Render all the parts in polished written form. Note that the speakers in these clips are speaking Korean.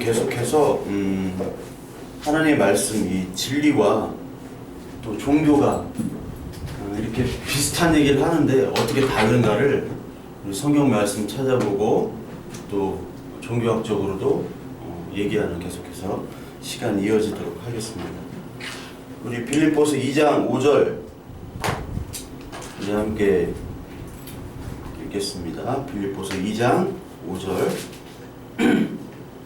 계속해서 하나님의 말씀, 이 진리와 또 종교가 이렇게 비슷한 얘기를 하는데 어떻게 다른가를 성경 말씀 찾아보고 또 종교학적으로도 얘기하는 계속해서 시간이 이어지도록 하겠습니다. 우리 빌립보서 2장 5절 우리 함께 읽겠습니다. 빌립보서 2장 5절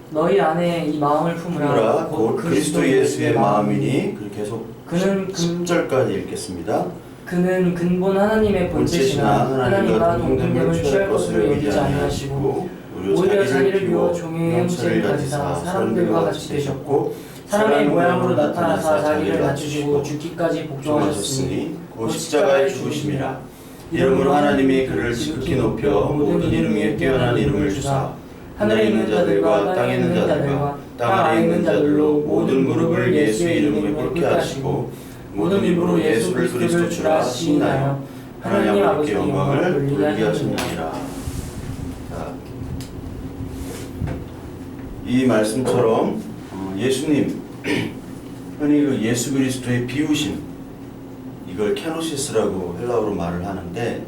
너희 안에 이 마음을 품으라 곧 그리스도 예수의 마음이니. 그리고 계속 그는 10절까지 읽겠습니다. 그는 근본 하나님의 본체시나 하나님과 동등됨을 취할 것으로 여기지 아니하시고 오히려 자기를 비워 종의 형체를 가지사 사람들과 같이 되셨고 사람의 모양으로 나타나사 자기를 낮추시고 죽기까지 복종하셨으니 곧 십자가에 죽으심이라. 이름으로 하나님이 그를 지극히 높여 모든 이름 위에 뛰어난 이름을 주사 하늘에 있는 자들과 땅에 있는 자들과 땅 아래 있는 자들로 모든 무릎을 예수의 이름으로 꿇게 하시고 모든 입으로 예수를 그리스도 주라 시인하여 하나님 아버지께 영광을 돌리게 하시느니라. 이 말씀처럼 예수님, 흔히 그 예수 그리스도의 비우심, 이걸 케노시스라고 헬라어로 말을 하는데,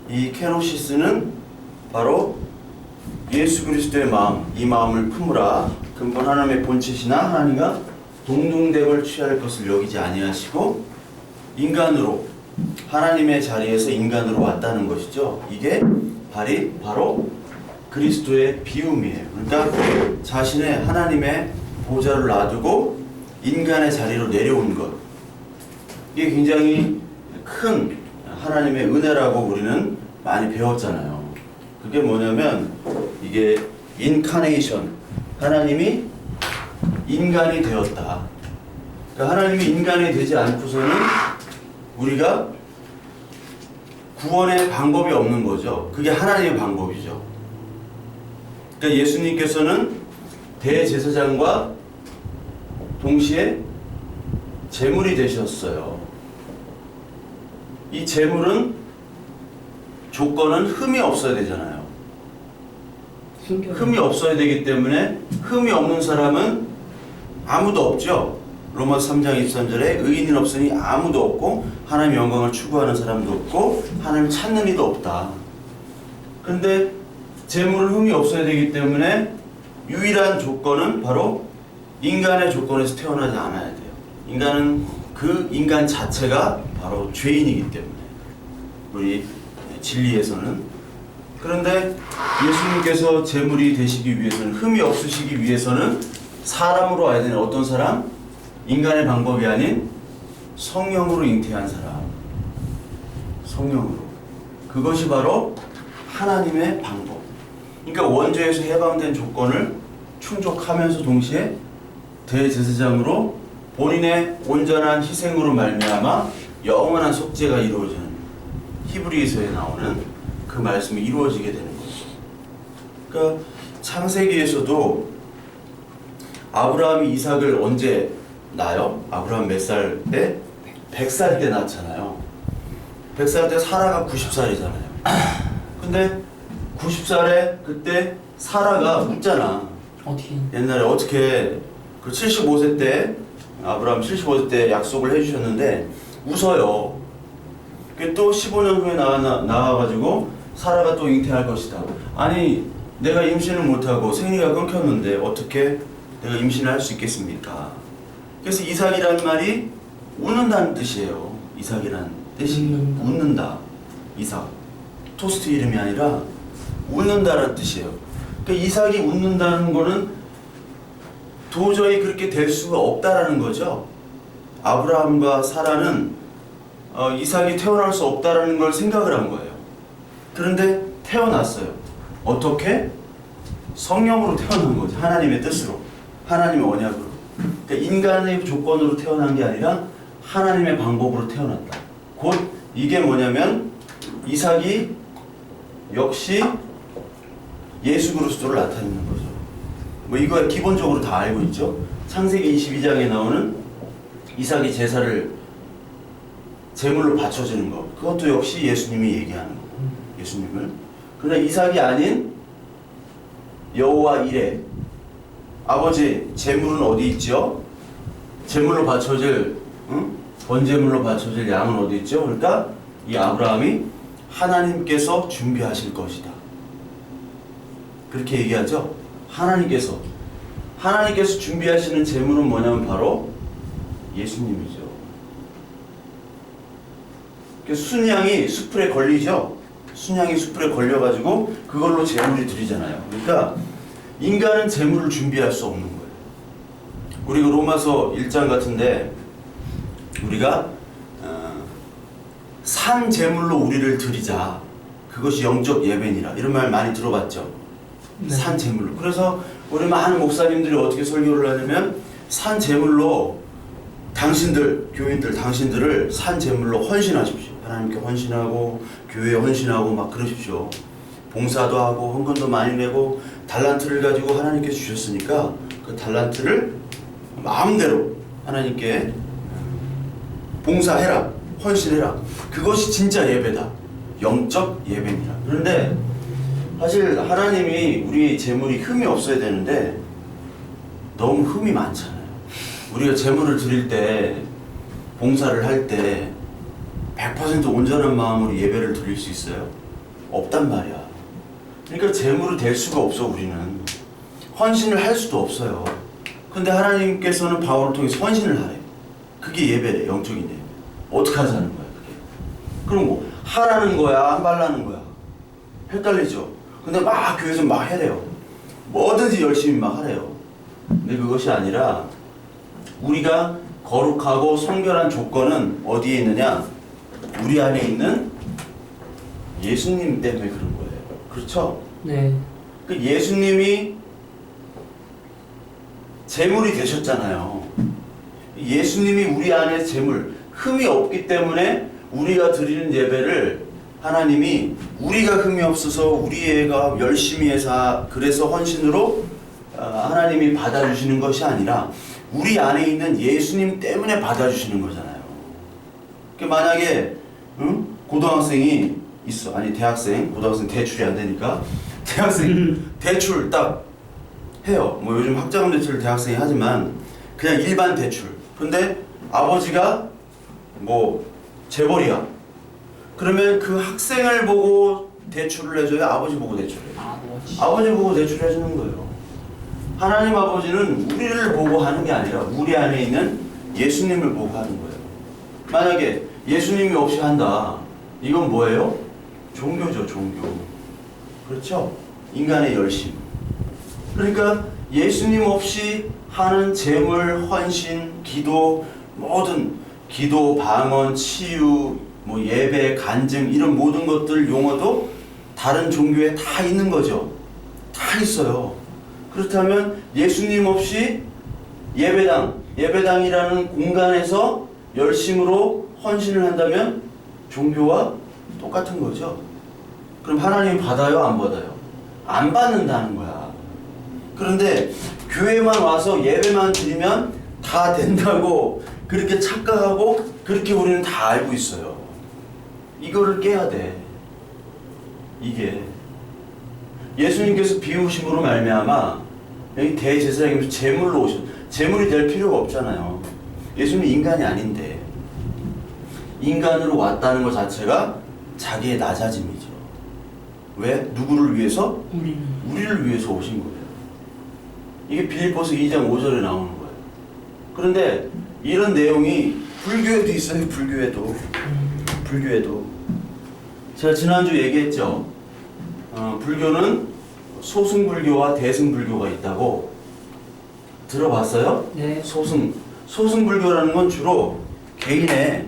이 케노시스는 바로 예수 그리스도의 마음, 이 마음을 품으라. 근본 하나님의 본체시나 하나님과 동등됨을 취할 것을 여기지 아니하시고 인간으로, 하나님의 자리에서 인간으로 왔다는 것이죠. 이게 바로 그리스도의 비움이에요. 그러니까 자신의 하나님의 보좌를 놔두고 인간의 자리로 내려온 것. 이게 굉장히 큰 하나님의 은혜라고 우리는 많이 배웠잖아요. 그게 뭐냐면 이게 인카네이션, 하나님이 인간이 되었다. 그러니까 하나님이 인간이 되지 않고서는 우리가 구원의 방법이 없는 거죠. 그게 하나님의 방법이죠. 그러니까 예수님께서는 대제사장과 동시에 제물이 되셨어요. 이 제물은 조건은 흠이 없어야 되잖아요. 흠이 없어야 되기 때문에 흠이 없는 사람은 아무도 없죠. 로마서 3장 23절에 의인은 없으니 아무도 없고 하나님의 영광을 추구하는 사람도 없고 하나님을 찾는 이도 없다. 그런데 제물은 흠이 없어야 되기 때문에 유일한 조건은 바로 인간의 조건에서 태어나지 않아야 돼요. 인간은 그 인간 자체가 바로 죄인이기 때문에 우리 진리에서는. 그런데 예수님께서 제물이 되시기 위해서는, 흠이 없으시기 위해서는 사람으로 와야 되는 어떤 사람? 인간의 방법이 아닌 성령으로 잉태한 사람. 성령으로. 그것이 바로 하나님의 방법. 그러니까 원죄에서 해방된 조건을 충족하면서 동시에 대제사장으로 본인의 온전한 희생으로 말미암아 영원한 속죄가 이루어지는, 히브리서에 나오는 그 말씀이 이루어지게 되는 거죠. 그러니까 창세기에서도 아브라함이 이삭을 언제 낳아요? 아브라함 몇 살 때? 100살 때 낳잖아요. 100살 때 사라가 90살이잖아요. 근데 90살에 그때 사라가 웃잖아. 어떻게? 옛날에 어떻게 그 75세 때, 아브라함 75세 때 약속을 해주셨는데 웃어요. 또 15년 후에 나와가지고 사라가 또 잉태할 것이다. 아니, 내가 임신을 못하고 생리가 끊겼는데 어떻게 내가 임신을 할 수 있겠습니까? 그래서 이삭이라는 말이 웃는다는 뜻이에요. 이삭이라는 뜻이 웃는다. 이삭. 토스트 이름이 아니라 웃는다는 뜻이에요. 그러니까 이삭이 웃는다는 거는 도저히 그렇게 될 수가 없다라는 거죠. 아브라함과 사라는 이삭이 태어날 수 없다라는 걸 생각을 한 거예요. 그런데 태어났어요. 어떻게? 성령으로 태어난 거죠. 하나님의 뜻으로, 하나님의 언약으로. 그러니까 인간의 조건으로 태어난 게 아니라 하나님의 방법으로 태어났다. 곧 이게 뭐냐면 이삭이 역시 예수 그리스도를 나타내는 거죠. 뭐 이거 기본적으로 다 알고 있죠. 창세기 22장에 나오는 이삭이 제사를 제물로 바쳐주는 것, 그것도 역시 예수님이 얘기하는 거고, 예수님을. 그러나 이삭이 아닌 여호와 이레, 아버지 재물은 어디 있죠? 재물로 바쳐질 번제물로 바쳐질 양은 어디 있죠? 그러니까 이 아브라함이 하나님께서 준비하실 것이다. 그렇게 얘기하죠. 하나님께서 준비하시는 재물은 뭐냐면 바로 예수님이죠. 순양이 수풀에 걸리죠. 순양이 수풀에 걸려가지고 그걸로 재물이 드리잖아요. 그러니까 인간은 재물을 준비할 수 없는 거예요. 우리가 로마서 1장 같은데 우리가 산 재물로 우리를 드리자. 그것이 영적 예배니라. 이런 말 많이 들어봤죠. 네. 산 재물로. 그래서 우리 많은 목사님들이 어떻게 설교를 하냐면 산 재물로 교인들 당신들을 산 재물로 헌신하십시오. 하나님께 헌신하고 교회에 헌신하고 막 그러십시오. 봉사도 하고 헌금도 많이 내고 달란트를 가지고 하나님께 주셨으니까 그 달란트를 마음대로 하나님께 봉사해라. 헌신해라. 그것이 진짜 예배다. 영적 예배니라. 그런데 사실 하나님이 우리 재물이 흠이 없어야 되는데 너무 흠이 많잖아요. 우리가 재물을 드릴 때 봉사를 할 때 100% 온전한 마음으로 예배를 드릴 수 있어요? 없단 말이야. 그러니까 재물이 될 수가 없어. 우리는 헌신을 할 수도 없어요. 근데 하나님께서는 바울을 통해서 헌신을 하래. 그게 예배래. 영적인 예배. 어떻게 하자는 거야 그게? 그럼 뭐 하라는 거야 안 말라는 거야? 헷갈리죠? 근데 막 교회에서 막 해래요. 뭐든지 열심히 막 하래요. 근데 그것이 아니라 우리가 거룩하고 성결한 조건은 어디에 있느냐? 우리 안에 있는 예수님 때문에 그런 거예요. 그렇죠? 네. 그 예수님이 재물이 되셨잖아요. 예수님이 우리 안에 재물, 흠이 없기 때문에 우리가 드리는 예배를 하나님이 우리가 흠이 없어서 우리 애가 열심히 해서 그래서 헌신으로 하나님이 받아주시는 것이 아니라 우리 안에 있는 예수님 때문에 받아주시는 거잖아요. 만약에 고등학생이 있어. 아니 대학생, 고등학생 대출이 안 되니까 대학생 대출 딱 해요. 뭐 요즘 학자금 대출 대학생이 하지만 그냥 일반 대출. 근데 아버지가 뭐 재벌이야. 그러면 그 학생을 보고 대출을 해줘야 아버지 보고 대출해요. 아버지 보고 대출을 해주는 거예요. 하나님 아버지는 우리를 보고 하는 게 아니라 우리 안에 있는 예수님을 보고 하는 거예요. 만약에 예수님이 없이 한다. 이건 뭐예요? 종교죠, 종교. 그렇죠? 인간의 열심. 그러니까 예수님 없이 하는 재물, 헌신, 기도, 모든 기도, 방언, 치유, 뭐 예배, 간증 이런 모든 것들 용어도 다른 종교에 다 있는 거죠. 다 있어요. 그렇다면 예수님 없이 예배당이라는 공간에서 열심으로 헌신을 한다면 종교와 똑같은 거죠. 그럼 하나님이 받아요, 안 받아요? 안 받는다는 거야. 그런데 교회만 와서 예배만 드리면 다 된다고 그렇게 착각하고 그렇게 우리는 다 알고 있어요. 이거를 깨야 돼. 이게 예수님께서 비우심으로 말미암아 여기 대제사장님께서 제물로 오셨. 제물이 될 필요가 없잖아요. 예수님은 인간이 아닌데 인간으로 왔다는 것 자체가 자기의 낮아짐이죠. 왜? 누구를 위해서? 우리를 위해서 오신 거예요. 이게 빌립보서 2장 5절에 나오는 거예요. 그런데 이런 내용이 불교에도 있어요. 불교에도. 제가 지난주 얘기했죠. 불교는 소승불교와 대승불교가 있다고 들어봤어요? 네. 소승불교라는 건 주로 개인의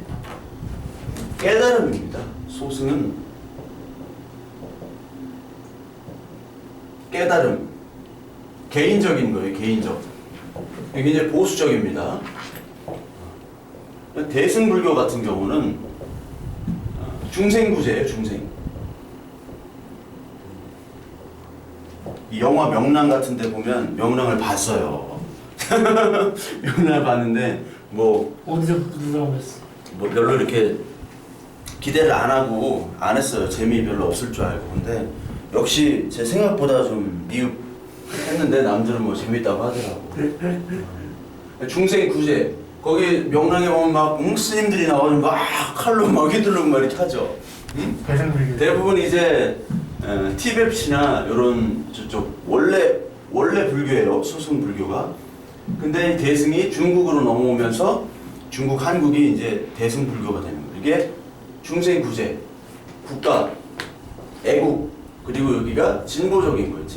깨달음입니다. 소승은 깨달음, 개인적인 거예요. 개인적. 이게 이제 보수적입니다. 대승불교 같은 경우는 중생구제예요. 중생. 이 영화 명랑 같은 데 보면 명랑을 봤어요. 명랑을 봤는데 뭐 어디서 누구랑 봤어? 뭐 별로 이렇게 기대를 안 하고 안 했어요. 재미 별로 없을 줄 알고. 근데 역시 제 생각보다 좀 했는데 남들은 뭐 재밌다고 하더라고. 중생 구제 거기 명랑에 보면 막 스님들이 나오면 막 칼로 막 휘두르고 막 이렇게 하죠. 응? 대승불교. 대부분 이제 티베트나 이런 저쪽 원래 불교예요. 소승 불교가. 근데 대승이 중국으로 넘어오면서 중국 한국이 이제 대승 불교가 되는 거예요. 이게 중생 구제 국가 애국 그리고 여기가 진보적인 거예요.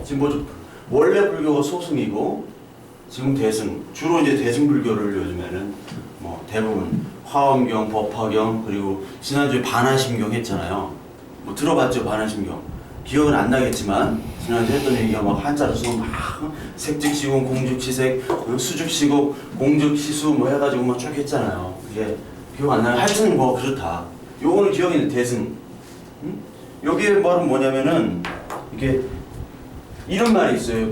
진보적. 원래 불교가 소승이고 지금 대승 주로 이제 대승 불교를 요즘에는 뭐 대부분 화엄경, 법화경 그리고 지난주에 반화심경 했잖아요. 뭐 들어봤죠 반화심경. 기억은 안 나겠지만 지난주에 했던 얘기가 막 한자로 쓰면 막 색즉시공, 공즉시색, 수즉시곡, 공즉시수 뭐 해가지고 막 쭉 했잖아요. 그게 기억 안 나요. 하여튼 뭐 그렇다. 요거는 기억이 있는 대승. 응? 여기에 말은 뭐냐면은 이게 이런 말이 있어요.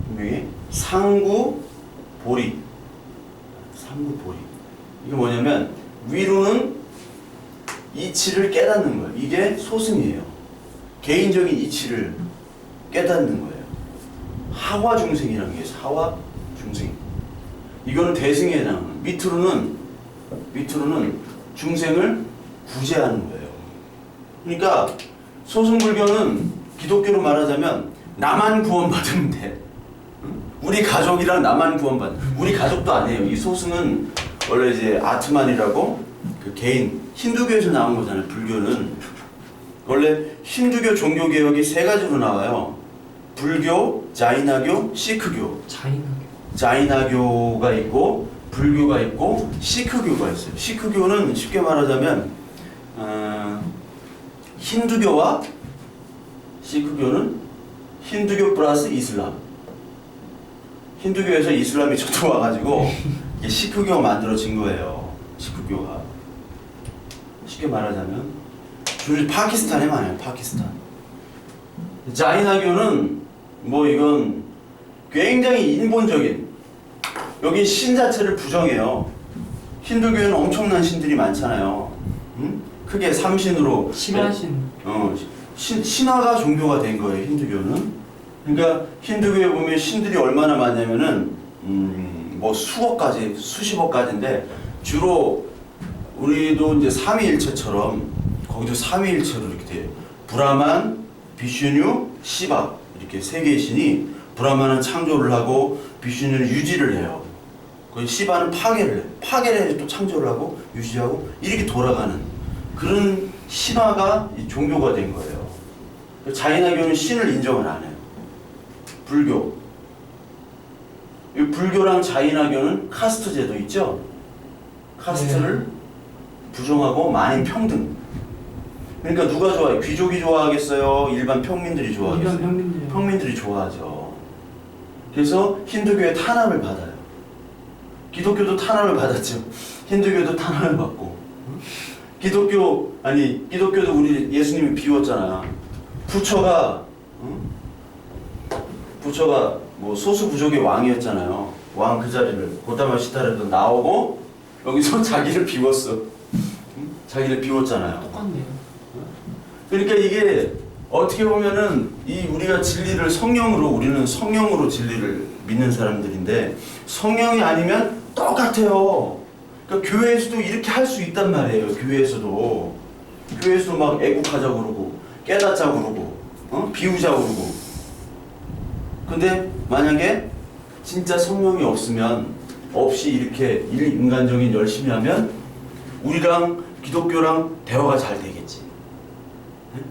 분명히 상구보리. 이게 뭐냐면 위로는 이치를 깨닫는 거예요. 이게 소승이에요. 개인적인 이치를 깨닫는 거예요. 하화중생이라는 게 하화중생. 이거는 대승에 해당하는. 밑으로는 중생을 구제하는 거예요. 그러니까 소승불교는 기독교로 말하자면 나만 구원받으면 돼. 우리 가족이랑 나만 구원받는. 우리 가족도 아니에요. 이 소승은 원래 이제 아트만이라고 그 개인 힌두교에서 나온 거잖아요. 불교는 원래 힌두교 종교 개혁이 세 가지로 나와요. 불교, 자이나교, 시크교. 자이나교가 있고 불교가 있고 시크교가 있어요. 시크교는 쉽게 말하자면 힌두교와 시크교는 힌두교 플러스 이슬람. 힌두교에서 이슬람이 쳐들어와가지고 이게 시크교가 만들어진 거예요. 시크교가 쉽게 말하자면 주로 파키스탄에 많아요. 파키스탄. 자이나교는 뭐 이건 굉장히 인본적인 여기 신 자체를 부정해요. 힌두교에는 엄청난 신들이 많잖아요. 응? 크게 삼신으로 신화신. 신화가 종교가 된 거예요. 힌두교는. 그러니까 힌두교에 보면 신들이 얼마나 많냐면은 뭐 수억 가지, 수십억 가지인데 주로 우리도 이제 삼위일체처럼 거기도 삼위일체로 이렇게 돼요. 브라만, 비슈뉴, 시바 이렇게 세 개의 신이 브라만은 창조를 하고 비슈뉴는 유지를 해요. 그 시바는 파괴를 해요. 파괴를 해서 또 창조를 하고 유지하고 이렇게 돌아가는 그런 신화가 이 종교가 된 거예요. 자이나교는 신을 인정을 안 해요. 불교. 이 불교랑 자이나교는 카스트 제도 있죠? 카스트를 부정하고 만인 평등. 그러니까 누가 좋아해요? 귀족이 좋아하겠어요? 일반 평민들이 좋아하겠어요? 평민들이 좋아하죠. 그래서 힌두교의 탄압을 받아요. 기독교도 탄압을 받았죠. 힌두교도 탄압을 받고. 기독교도 우리 예수님이 비웠잖아. 부처가 뭐 소수 부족의 왕이었잖아요. 왕 그 자리를 고다마 시타르도 나오고 여기서 자기를 비웠어. 자기를 비웠잖아요. 똑같네요. 그러니까 이게 어떻게 보면은 이 우리가 진리를 우리는 성령으로 진리를 믿는 사람들인데 성령이 아니면 똑같아요. 그러니까 교회에서도 이렇게 할 수 있단 말이에요. 교회에서도 막 애국하자고 그러고 깨닫자고 그러고 비우자고 그러고. 근데 만약에 진짜 성령이 없이 이렇게 인간적인 열심히 하면 우리랑 기독교랑 대화가 잘 되겠지. 네?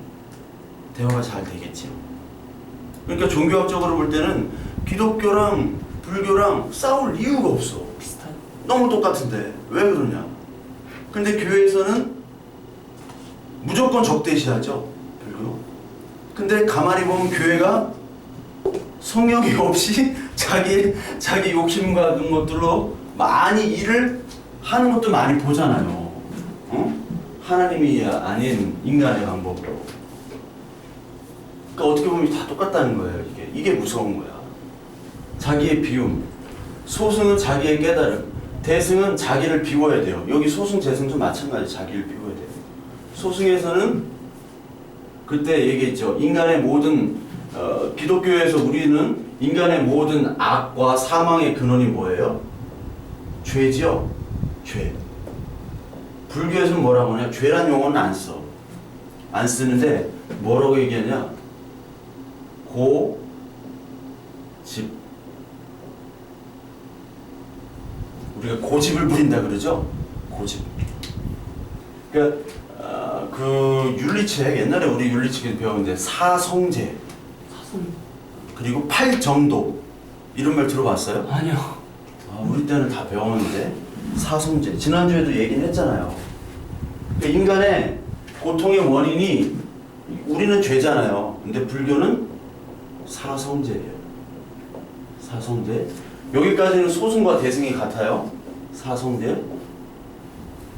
대화가 잘 되겠지. 그러니까 종교학적으로 볼 때는 기독교랑 불교랑 싸울 이유가 없어. 비슷한. 너무 똑같은데 왜 그러냐? 근데 교회에서는 무조건 적대시하죠. 불교. 근데 가만히 보면 교회가 성령이 없이 자기 욕심과 그런 것들로 많이 일을 하는 것도 많이 보잖아요. 하나님이 아닌 인간의 방법으로. 그러니까 어떻게 보면 다 똑같다는 거예요. 이게 무서운 거야. 자기의 비움. 소승은 자기의 깨달음. 대승은 자기를 비워야 돼요. 여기 소승, 재승도 마찬가지. 자기를 비워야 돼요. 소승에서는 그때 얘기했죠. 인간의 모든 기독교에서 우리는 인간의 모든 악과 사망의 근원이 뭐예요? 죄지요. 죄. 불교에서는 뭐라고 하냐? 죄란 용어는 안 써. 안 쓰는데 뭐라고 얘기하냐? 고집. 우리가 고집을 부린다 그러죠? 고집. 그러니까 그 윤리책, 옛날에 우리 윤리책에서 배웠는데 사성제, 그리고 팔정도, 이런 말 들어봤어요? 아니요. 우리 때는 다 배웠는데. 사성제, 지난주에도 얘기는 했잖아요. 그러니까 인간의 고통의 원인이, 우리는 죄잖아요. 근데 불교는 사성제예요. 사성제. 여기까지는 소승과 대승이 같아요. 사성제.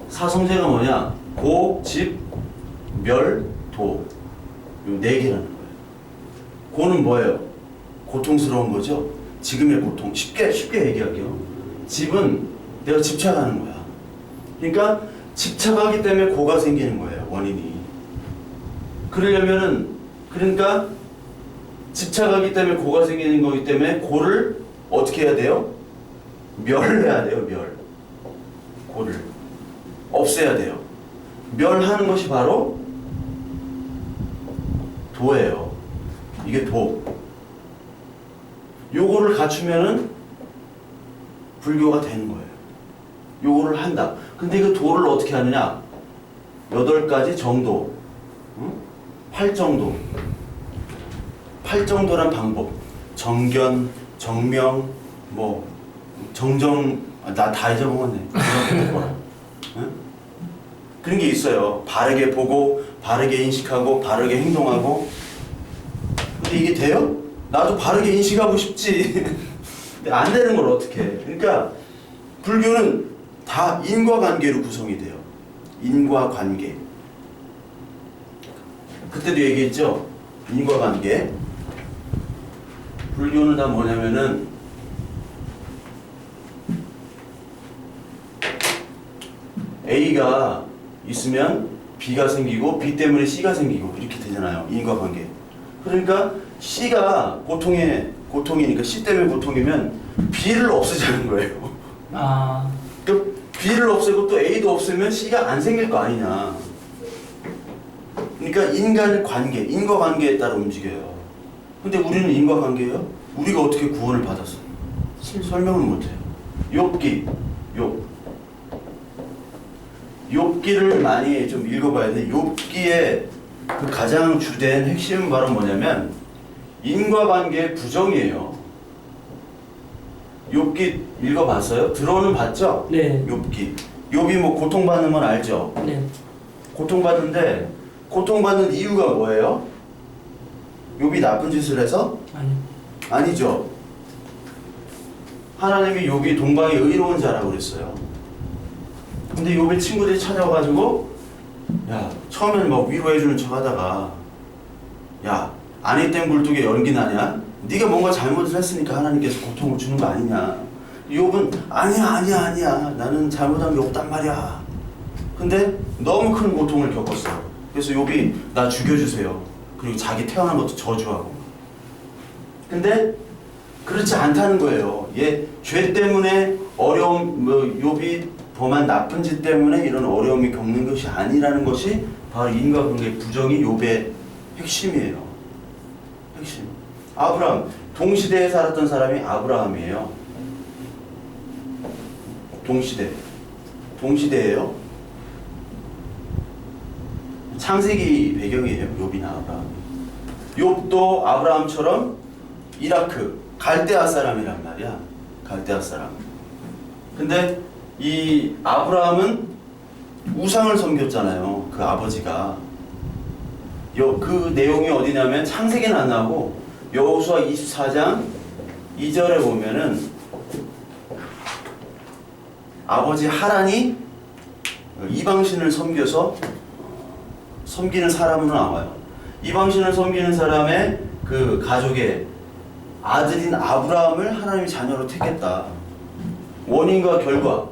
사성제가 뭐냐? 고, 집, 멸, 도. 요 네 개라는 거예요. 고는 뭐예요? 고통스러운 거죠? 지금의 고통. 쉽게 얘기할게요. 집은 내가 집착하는 거야. 그러니까 집착하기 때문에 고가 생기는 거예요. 원인이. 그러니까 집착하기 때문에 고가 생기는 거기 때문에 고를 어떻게 해야 돼요? 멸해야 돼요. 멸. 고를 없애야 돼요. 멸하는 것이 바로 도예요. 이게 도. 요거를 갖추면은 불교가 되는 거예요. 요거를 한다. 근데 그 도를 어떻게 하느냐? 8가지 정도. 8정도. 8정도란 방법. 정견, 정명, 뭐 정정, 나 다 잊어먹었네. 그런 게 있어요. 바르게 보고, 바르게 인식하고, 바르게 행동하고. 근데 이게 돼요? 나도 바르게 인식하고 싶지. 근데 안 되는 걸 어떻게 해? 그러니까 불교는 다 인과관계로 구성이 돼요. 인과관계. 그때도 얘기했죠? 인과관계. 불교는 다 뭐냐면은 A가 있으면 B가 생기고 B 때문에 C가 생기고 이렇게 되잖아요. 인과관계. 그러니까 C가 고통이니까 C 때문에 고통이면 B를 없애자는 거예요. 그러니까 B를 없애고 또 A도 없애면 C가 안 생길 거 아니냐. 그러니까 인간의 관계, 인과관계에 따라 움직여요. 근데 우리는 인과관계예요? 우리가 어떻게 구원을 받았어요? 설명을 못해요. 욥기를 많이 좀 읽어봐야 돼. 욥기의 그 가장 주된 핵심은 바로 뭐냐면 인과관계의 부정이에요. 욥기 읽어봤어요? 들어는 봤죠? 네. 욥이 뭐 고통받는 건 알죠? 네. 고통받는데 고통받는 이유가 뭐예요? 욥이 나쁜 짓을 해서? 아니죠. 하나님이 욥이 동방의 의로운 자라고 그랬어요. 근데 욥의 친구들이 찾아와가지고 야, 처음에는 막 위로해주는 척 하다가 야, 아내 땐 굴뚝에 연기 나냐? 네가 뭔가 잘못을 했으니까 하나님께서 고통을 주는 거 아니냐? 욥은 아니야 나는 잘못한 게 없단 말이야. 근데 너무 큰 고통을 겪었어요. 그래서 욥이 나 죽여주세요. 그리고 자기 태어난 것도 저주하고. 근데 그렇지 않다는 거예요. 얘 죄 때문에 어려움, 욥이 범한 나쁜 짓 때문에 이런 어려움이 겪는 것이 아니라는 것이 바로 인과관계 부정이 욥의 핵심이에요. 핵심. 아브라함, 동시대에 살았던 사람이 아브라함이에요. 동시대예요. 창세기 배경이에요. 욥이나 아브라함이. 욥도 아브라함처럼 이라크, 갈대아 사람이란 말이야. 갈대아 사람. 근데 이 아브라함은 우상을 섬겼잖아요. 그 아버지가. 그 내용이 어디냐면 창세기는 안 나오고 여호수아 24장 2절에 보면은 아버지 하란이 이방신을 섬겨서 섬기는 사람으로 나와요. 이방신을 섬기는 사람의 그 가족의 아들인 아브라함을 하나님이 자녀로 택했다. 원인과 결과.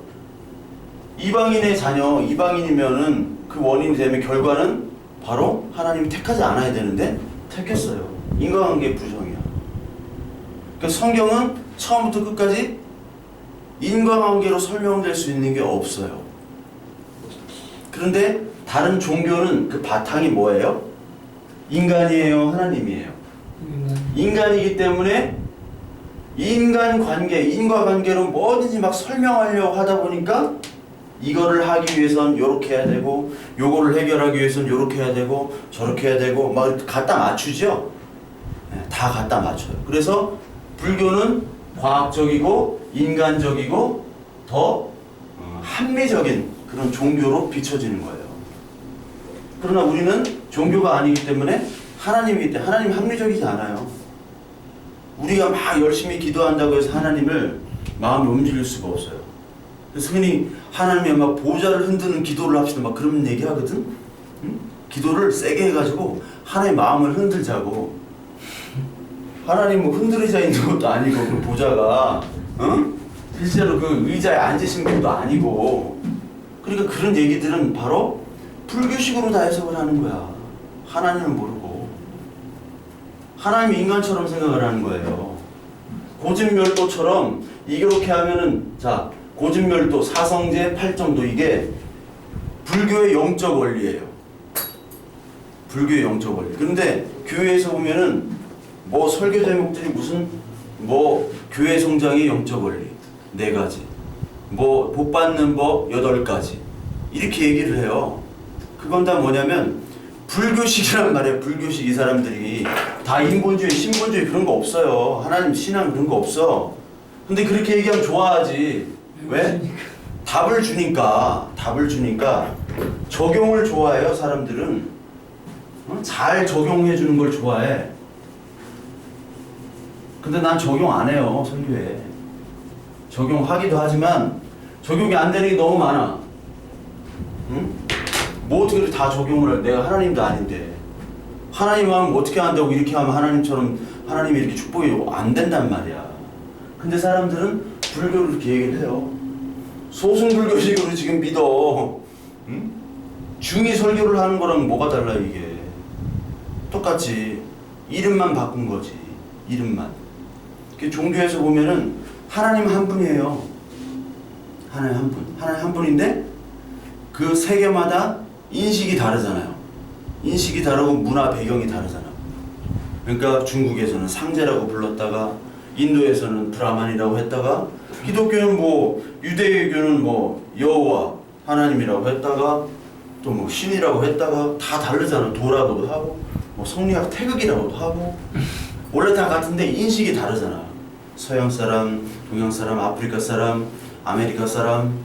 이방인의 자녀, 이방인이면은 그 원인이 되면 결과는 바로 하나님이 택하지 않아야 되는데 택했어요. 인간관계 부정이야. 그러니까 성경은 처음부터 끝까지 인간관계로 설명될 수 있는 게 없어요. 그런데 다른 종교는 그 바탕이 뭐예요? 인간이에요, 하나님이에요? 인간이기 때문에 인과관계로 뭐든지 막 설명하려고 하다 보니까 이거를 하기 위해선 요렇게 해야 되고, 요거를 해결하기 위해선 요렇게 해야 되고, 저렇게 해야 되고 막 갖다 맞추죠? 네, 다 갖다 맞춰요. 그래서 불교는 과학적이고 인간적이고 더 합리적인 그런 종교로 비춰지는 거예요. 그러나 우리는 종교가 아니기 때문에 하나님이기 때문에 하나님 합리적이지 않아요. 우리가 막 열심히 기도한다고 해서 하나님을 마음을 움직일 수가 없어요. 그래서 흔히 하나님이 막 보좌를 흔드는 기도를 합시다 막 그런 얘기 하거든. 응? 기도를 세게 해가지고 하나님의 마음을 흔들자고. 하나님 뭐 흔들리자 있는 것도 아니고 그 보좌가 실제로 그 의자에 앉으신 것도 아니고. 그러니까 그런 얘기들은 바로 불교식으로 다 해석을 하는 거야. 하나님을 모르고 하나님이 인간처럼 생각을 하는 거예요. 고진멸도처럼 이렇게 하면은 자 고진멸도, 사성제, 팔정도 이게 불교의 영적 원리예요. 불교의 영적 원리. 그런데 교회에서 보면은 뭐 설교 제목들이 무슨 뭐 교회 성장의 영적 원리 4가지, 뭐 복 받는 법 8가지 이렇게 얘기를 해요. 그건 다 뭐냐면 불교식이란 말이에요. 불교식. 이 사람들이 다 인본주의, 신본주의 그런 거 없어요. 하나님 신앙 그런 거 없어. 근데 그렇게 얘기하면 좋아하지. 왜? 답을 주니까 적용을 좋아해요. 사람들은 잘 적용해 주는 걸 좋아해. 근데 난 적용 안 해요. 설교에 적용하기도 하지만 적용이 안 되는 게 너무 많아. 응? 뭐 어떻게 다 적용을 해? 내가 하나님도 아닌데. 하나님 하면 어떻게 한다고 이렇게 하면 하나님처럼 하나님이 이렇게 축복이 안 된단 말이야. 근데 사람들은 불교를 이렇게 얘기를 해요. 소승불교식으로 지금 믿어. 응? 중이 설교를 하는 거랑 뭐가 달라 이게. 똑같지. 이름만 바꾼 거지. 이름만. 종교에서 보면은 하나님 한 분이에요. 하나님 한 분. 하나님 한 분인데 그 세계마다 인식이 다르잖아요. 인식이 다르고 문화 배경이 다르잖아. 그러니까 중국에서는 상제라고 불렀다가 인도에서는 브라만이라고 했다가 기독교는 뭐 유대교는 뭐 여호와 하나님이라고 했다가 또 뭐 신이라고 했다가 다 다르잖아. 도라고도 하고 뭐 성리학 태극이라고도 하고 원래 다 같은데 인식이 다르잖아. 서양 사람, 동양 사람, 아프리카 사람, 아메리카 사람,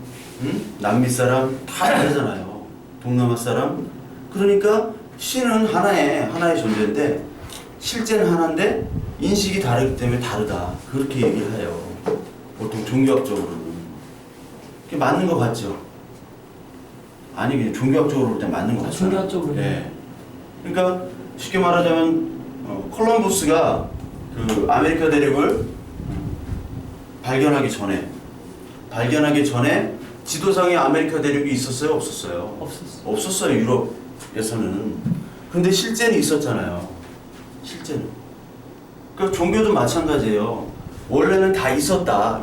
남미 사람 다 다르잖아요. 동남아 사람. 그러니까 신은 하나의 존재인데 실제는 하나인데 인식이 다르기 때문에 다르다. 그렇게 얘기를 해요. 보통 종교학적으로는. 그게 맞는 것 같죠? 아니 그냥 종교학적으로 볼 때 맞는 것 같아요. 종교학적으로. 네. 그러니까 쉽게 말하자면 콜럼부스가 그 아메리카 대륙을 발견하기 전에 지도상에 아메리카 대륙이 있었어요? 없었어요? 없었어요. 유럽에서는. 근데 실제는 있었잖아요. 실제는. 그러니까 종교도 마찬가지예요. 원래는 다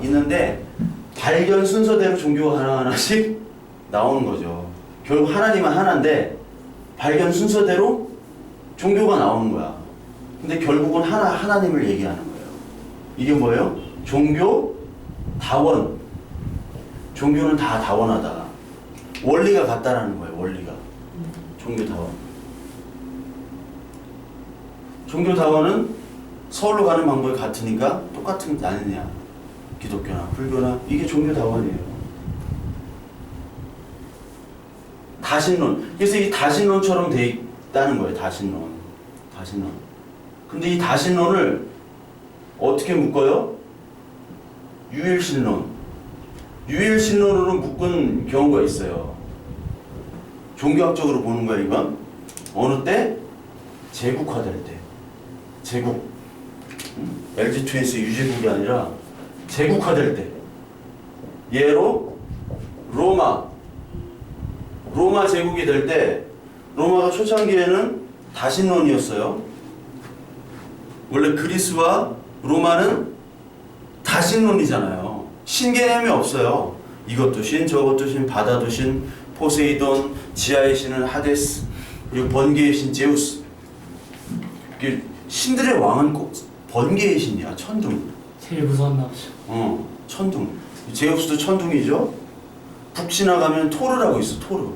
있는데 발견 순서대로 종교가 하나하나씩 나오는 거죠. 결국 하나님은 하나인데 발견 순서대로 종교가 나오는 거야. 근데 결국은 하나님을 얘기하는 거예요. 이게 뭐예요? 종교 다원. 종교는 다 다원하다. 원리가 같다라는 거예요. 원리가. 종교 다원. 종교 다원은 서울로 가는 방법이 같으니까 똑같은 게 아니냐. 기독교나 불교나 이게 종교 다원이에요. 다신론. 그래서 이 다신론처럼 돼 있다는 거예요. 다신론. 근데 이 다신론을 어떻게 묶어요? 유일신론으로 묶은 경우가 있어요. 종교학적으로 보는 거야 이건. 어느 때? 제국화될 때. 제국. LG 트윈스 유제국이 아니라 제국화될 때. 예로 로마 제국이 될 때 로마가 초창기에는 다신론이었어요. 원래 그리스와 로마는 다신론이잖아요. 신개념이 없어요. 이것도 신, 저것도 신, 바다도 신, 포세이돈, 지하의 신은 하데스, 그리고 번개의 신 제우스. 신들의 왕은 꼭 번개의 신이야. 천둥. 제일 무서웠나 보죠. 천둥. 제우스도 천둥이죠. 북신화 가면 토르라고 있어. 토르.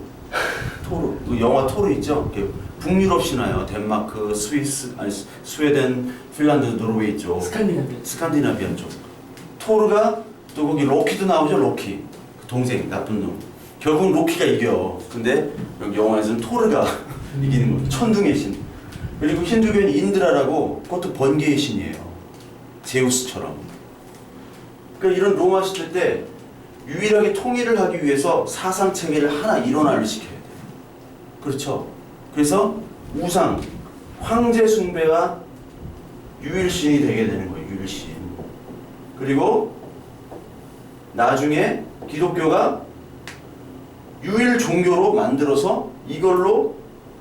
그 영화 토르 있죠. 북유럽 신화요. 덴마크, 스위스, 아니 스웨덴, 핀란드, 노르웨이 쪽. 스칸디나비아 쪽. 토르가 또 거기 로키도 나오죠. 로키. 동생 나쁜 놈. 결국 로키가 이겨. 근데 여기 영화에서는 토르가 이기는 거죠. 천둥의 신. 그리고 힌두교는 인드라라고 그것도 번개의 신이에요. 제우스처럼. 그러니까 이런 로마 시대 때 유일하게 통일을 하기 위해서 사상 체계를 하나 일원화를 시켜야 돼요. 그렇죠? 그래서 우상, 황제 숭배가 유일신이 되게 되는 거예요. 유일신. 그리고 나중에 기독교가 유일 종교로 만들어서 이걸로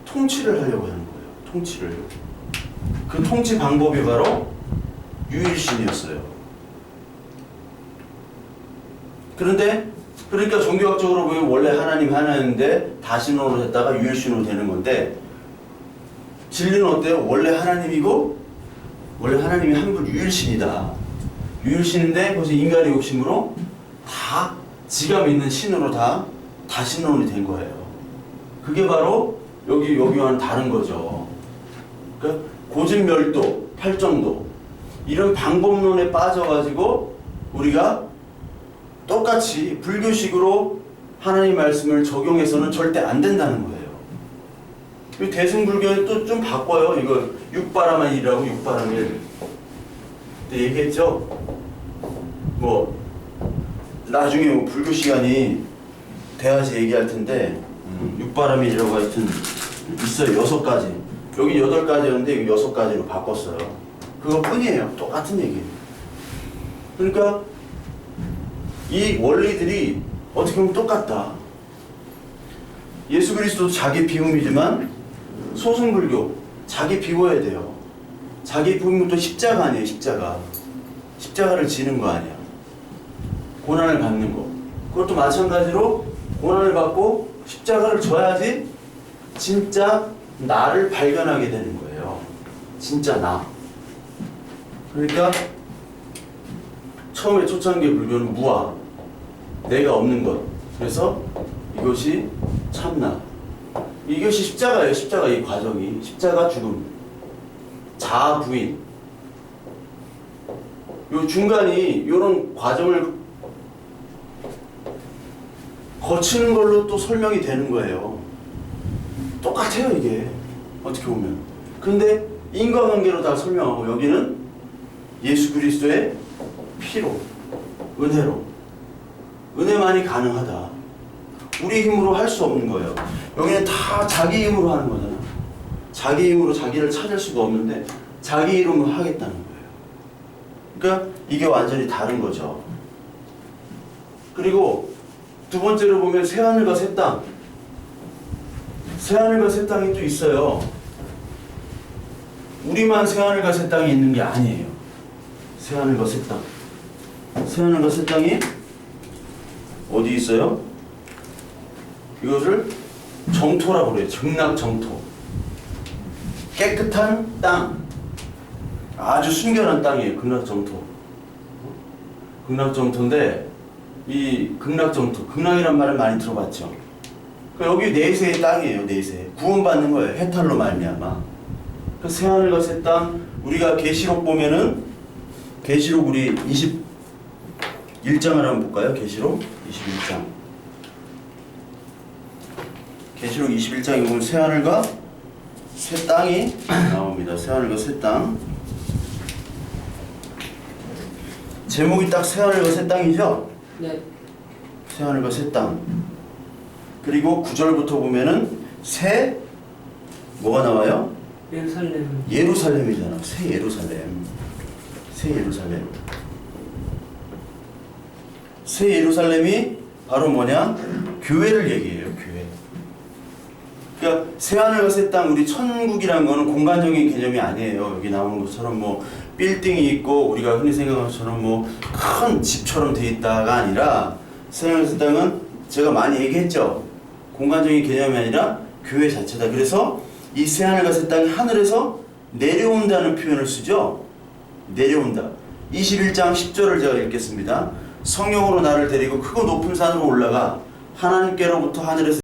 통치를 하려고 하는 거예요. 통치를. 그 통치 방법이 바로 유일신이었어요. 그런데 그러니까 종교학적으로 보면 원래 하나님 하나인데 다신론으로 했다가 유일신으로 되는 건데 진리는 어때요? 원래 하나님이고 원래 하나님이 한 분 유일신이다. 유일신인데 벌써 인간의 욕심으로 다 지가 믿는 신으로 다 다신론이 된 거예요. 그게 바로 여기와는 다른 거죠. 그러니까 고진멸도, 팔정도 이런 방법론에 빠져가지고 우리가 똑같이 불교식으로 하나님 말씀을 적용해서는 절대 안 된다는 거예요. 대승불교는 또 좀 바꿔요. 이거 육바라만이라고 육바라밀. 그때 얘기했죠. 뭐 나중에 뭐 불교 시간이 돼야지 얘기할 텐데 육바라밀이라고 하여튼 있어요. 6가지. 여기 8가지였는데 이거 6가지로 바꿨어요. 그것뿐이에요. 똑같은 얘기예요. 그러니까 이 원리들이 어떻게 보면 똑같다. 예수 그리스도도 자기 비움이지만 소승불교 자기 비워야 돼요. 자기 비움은 또 십자가 아니에요. 십자가를 지는 거 아니야. 고난을 받는 거. 그것도 마찬가지로 고난을 받고 십자가를 져야지 진짜 나를 발견하게 되는 거예요. 진짜 나. 그러니까 처음에 초창기 불교는 무아, 내가 없는 것. 그래서 이것이 참나. 이것이 십자가예요. 십자가 이 과정이. 십자가 죽음. 자아 부인. 요 중간이 이런 과정을 거치는 걸로 또 설명이 되는 거예요. 똑같아요 이게. 어떻게 보면. 근데 인과관계로 다 설명하고 여기는 예수 그리스도의 피로, 은혜로. 은혜만이 가능하다. 우리 힘으로 할 수 없는 거예요. 여기는 다 자기 힘으로 하는 거잖아. 자기 힘으로 자기를 찾을 수가 없는데 자기 이름으로 하겠다는 거예요. 그러니까 이게 완전히 다른 거죠. 그리고 두 번째로 보면 새하늘과 새 땅. 새하늘과 새 땅이 또 있어요. 우리만 새하늘과 새 땅이 있는 게 아니에요. 새하늘과 새 땅. 새하늘과 새 땅이 어디 있어요? 이것을 정토라고 그래요. 극락정토. 깨끗한 땅. 아주 순결한 땅이에요. 극락정토. 극락정토인데 이 극락정토. 극락이란 말을 많이 들어봤죠. 여기 내세의 땅이에요. 내세. 구원받는 거예요. 해탈로 말미암아. 그 새하늘과 새 땅. 우리가 계시록 보면은 계시록 우리 21장을 한번 볼까요? 계시록 21장. 계시록 21장에 보면 새하늘과 새 땅이 나옵니다. 새하늘과 새 땅. 제목이 딱 새하늘과 새 땅이죠? 네. 새하늘과 새 땅. 그리고 9절부터 보면은 새 뭐가 나와요? 예루살렘. 예루살렘이잖아. 새 예루살렘. 새 예루살렘. 새 예루살렘이 바로 뭐냐? 교회를 얘기해요. 교회. 그러니까 새하늘과 새 땅, 우리 천국이라는 거는 공간적인 개념이 아니에요. 여기 나오는 것처럼 뭐 빌딩이 있고 우리가 흔히 생각하는 것처럼 뭐 큰 집처럼 돼 있다가 아니라 새하늘과 새 땅은 제가 많이 얘기했죠. 공간적인 개념이 아니라 교회 자체다. 그래서 이 새하늘과 새 땅이 하늘에서 내려온다는 표현을 쓰죠. 내려온다. 21장 10절을 제가 읽겠습니다. 성령으로 나를 데리고 크고 높은 산으로 올라가 하나님께로부터 하늘에서